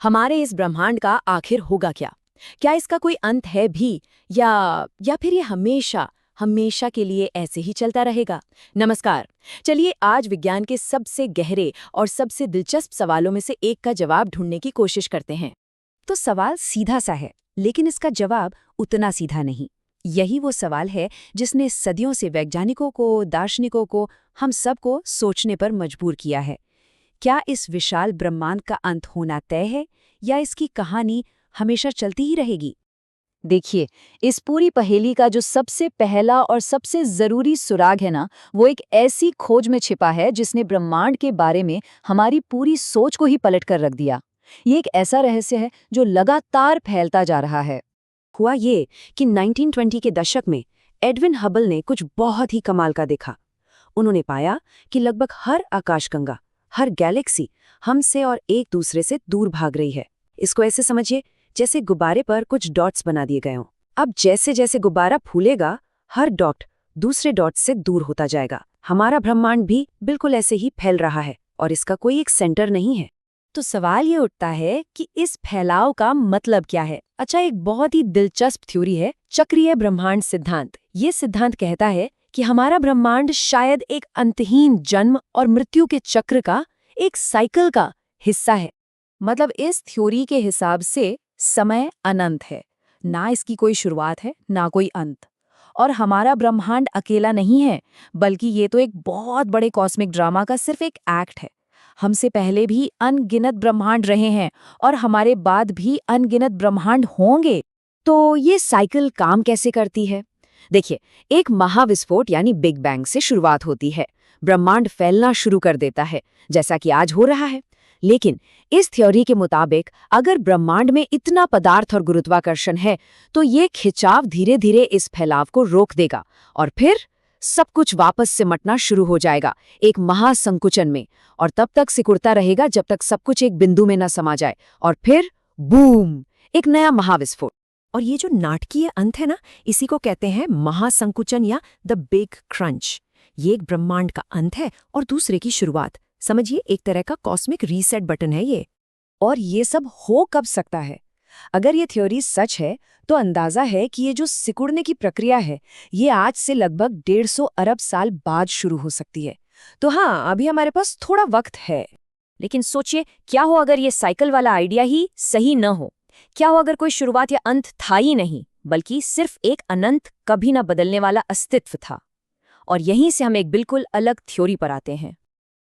हमारे इस ब्रह्मांड का आखिर होगा क्या? क्या इसका कोई अंत है भी या फिर ये हमेशा हमेशा के लिए ऐसे ही चलता रहेगा? नमस्कार। चलिए आज विज्ञान के सबसे गहरे और सबसे दिलचस्प सवालों में से एक का जवाब ढूंढने की कोशिश करते हैं। तो सवाल सीधा सा है, लेकिन इसका जवाब उतना सीधा नहीं। यही वो सवाल है जिसने सदियों से वैज्ञानिकों को, दार्शनिकों को, हम सबको सोचने पर मजबूर किया है। क्या इस विशाल ब्रह्मांड का अंत होना तय है या इसकी कहानी हमेशा चलती ही रहेगी? देखिए, इस पूरी पहेली का जो सबसे पहला और सबसे जरूरी सुराग है ना, वो एक ऐसी खोज में छिपा है जिसने ब्रह्मांड के बारे में हमारी पूरी सोच को ही पलट कर रख दिया। ये एक ऐसा रहस्य है जो लगातार फैलता जा रहा है। हुआ ये कि 1920 के दशक में एडविन हबल ने कुछ बहुत ही कमाल का देखा। उन्होंने पाया कि लगभग हर आकाशगंगा, हर गैलेक्सी हमसे और एक दूसरे से दूर भाग रही है। इसको ऐसे समझिए जैसे गुब्बारे पर कुछ डॉट्स बना दिए गए हों। अब जैसे जैसे गुब्बारा फूलेगा, हर डॉट दूसरे डॉट से दूर होता जाएगा। हमारा ब्रह्मांड भी बिल्कुल ऐसे ही फैल रहा है और इसका कोई एक सेंटर नहीं है। तो सवाल ये उठता है कि इस फैलाव का मतलब क्या है? अच्छा, एक बहुत ही दिलचस्प थ्योरी है चक्रीय ब्रह्मांड सिद्धांत। ये सिद्धांत कहता है कि हमारा ब्रह्मांड शायद एक अंतहीन जन्म और मृत्यु के चक्र का, एक साइकिल का हिस्सा है। मतलब इस थ्योरी के हिसाब से समय अनंत है, ना इसकी कोई शुरुआत है ना कोई अंत। और हमारा ब्रह्मांड अकेला नहीं है, बल्कि ये तो एक बहुत बड़े कॉस्मिक ड्रामा का सिर्फ एक एक्ट है। हमसे पहले भी अनगिनत ब्रह्मांड रहे हैं और हमारे बाद भी अनगिनत ब्रह्मांड होंगे। तो ये साइकिल काम कैसे करती है? देखिए, एक महाविस्फोट यानी बिग बैंग से शुरुआत होती है। ब्रह्मांड फैलना शुरू कर देता है, जैसा कि आज हो रहा है। लेकिन इस थ्योरी के मुताबिक अगर ब्रह्मांड में इतना पदार्थ और गुरुत्वाकर्षण है, तो ये खिंचाव धीरे धीरे इस फैलाव को रोक देगा और फिर सब कुछ वापस सिमटना शुरू हो जाएगा एक महासंकुचन में। और तब तक सिकुड़ता रहेगा जब तक सब कुछ एक बिंदु में न समा जाए, और फिर बूम, एक नया महाविस्फोट। और ये जो नाटकीय अंत है ना, इसी को कहते हैं महासंकुचन या द बिग क्रंच। ये एक ब्रह्मांड का अंत है और दूसरे की शुरुआत। समझिए, एक तरह का कॉस्मिक रीसेट बटन है ये। और ये सब हो कब सकता है? अगर ये थ्योरी सच है तो अंदाजा है कि ये जो सिकुड़ने की प्रक्रिया है, ये आज से लगभग 150 अरब साल बाद शुरू हो सकती है। तो हाँ, अभी हमारे पास थोड़ा वक्त है। लेकिन सोचिए, क्या हो अगर ये साइकिल वाला आइडिया ही सही न हो? क्या हो अगर कोई शुरुआत या अंत था ही नहीं, बल्कि सिर्फ एक अनंत, कभी न बदलने वाला अस्तित्व था? और यहीं से हम एक बिल्कुल अलग थ्योरी पर आते हैं।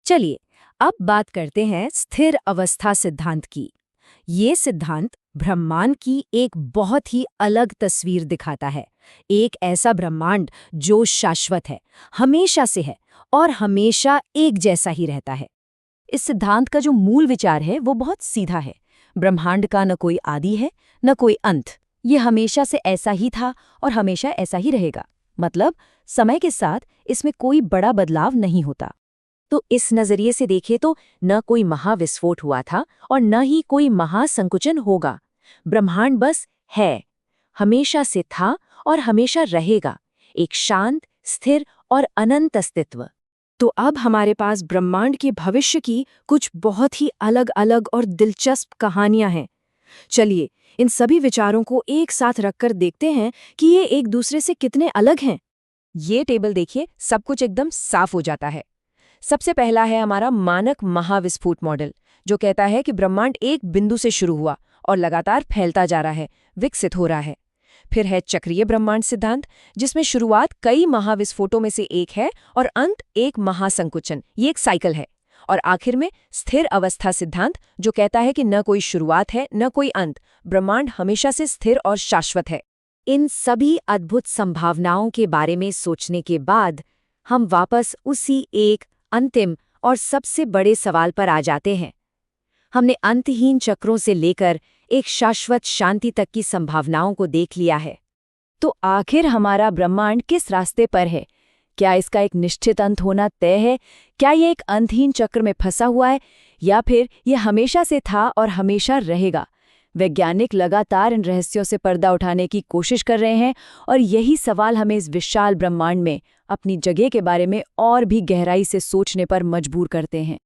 चलिए अब बात करते हैं स्थिर अवस्था सिद्धांत की। ये सिद्धांत ब्रह्मांड की एक बहुत ही अलग तस्वीर दिखाता है। एक ऐसा ब्रह्मांड जो शाश्वत है, हमेशा से है और हमेशा एक जैसा ही रहता है। इस सिद्धांत का जो मूल विचार है वो बहुत सीधा है। ब्रह्मांड का न कोई आदि है न कोई अंत। ये हमेशा से ऐसा ही था और हमेशा ऐसा ही रहेगा। मतलब समय के साथ इसमें कोई बड़ा बदलाव नहीं होता। तो इस नजरिए से देखें तो न कोई महाविस्फोट हुआ था और न ही कोई महासंकुचन होगा। ब्रह्मांड बस है, हमेशा से था और हमेशा रहेगा, एक शांत, स्थिर और अनंत अस्तित्व। तो अब हमारे पास ब्रह्मांड के भविष्य की कुछ बहुत ही अलग अलग और दिलचस्प कहानियां हैं। चलिए इन सभी विचारों को एक साथ रखकर देखते हैं कि ये एक दूसरे से कितने अलग हैं। ये टेबल देखिए, सब कुछ एकदम साफ हो जाता है। सबसे पहला है हमारा मानक महाविस्फोट मॉडल, जो कहता है कि ब्रह्मांड एक बिंदु से शुरू हुआ और लगातार फैलता जा रहा है, विकसित हो रहा है। फिर है चक्रीय ब्रह्मांड सिद्धांत, जिसमें शुरुआत कई महाविस्फोटों में से एक है और अंत एक महासंकुचन, ये एक साइकिल है। और आखिर में स्थिर अवस्था सिद्धांत, जो कहता है कि न कोई शुरुआत है न कोई अंत, ब्रह्मांड हमेशा से स्थिर और शाश्वत है। इन सभी अद्भुत संभावनाओं के बारे में सोचने के बाद हम वापस उसी एक अंतिम और सबसे बड़े सवाल पर आ जाते हैं। हमने अंतहीन चक्रों से लेकर एक शाश्वत शांति तक की संभावनाओं को देख लिया है। तो आखिर हमारा ब्रह्मांड किस रास्ते पर है? क्या इसका एक निश्चित अंत होना तय है? क्या ये एक अंतहीन चक्र में फंसा हुआ है, या फिर यह हमेशा से था और हमेशा रहेगा? वैज्ञानिक लगातार इन रहस्यों से पर्दा उठाने की कोशिश कर रहे हैं और यही सवाल हमें इस विशाल ब्रह्मांड में अपनी जगह के बारे में और भी गहराई से सोचने पर मजबूर करते हैं।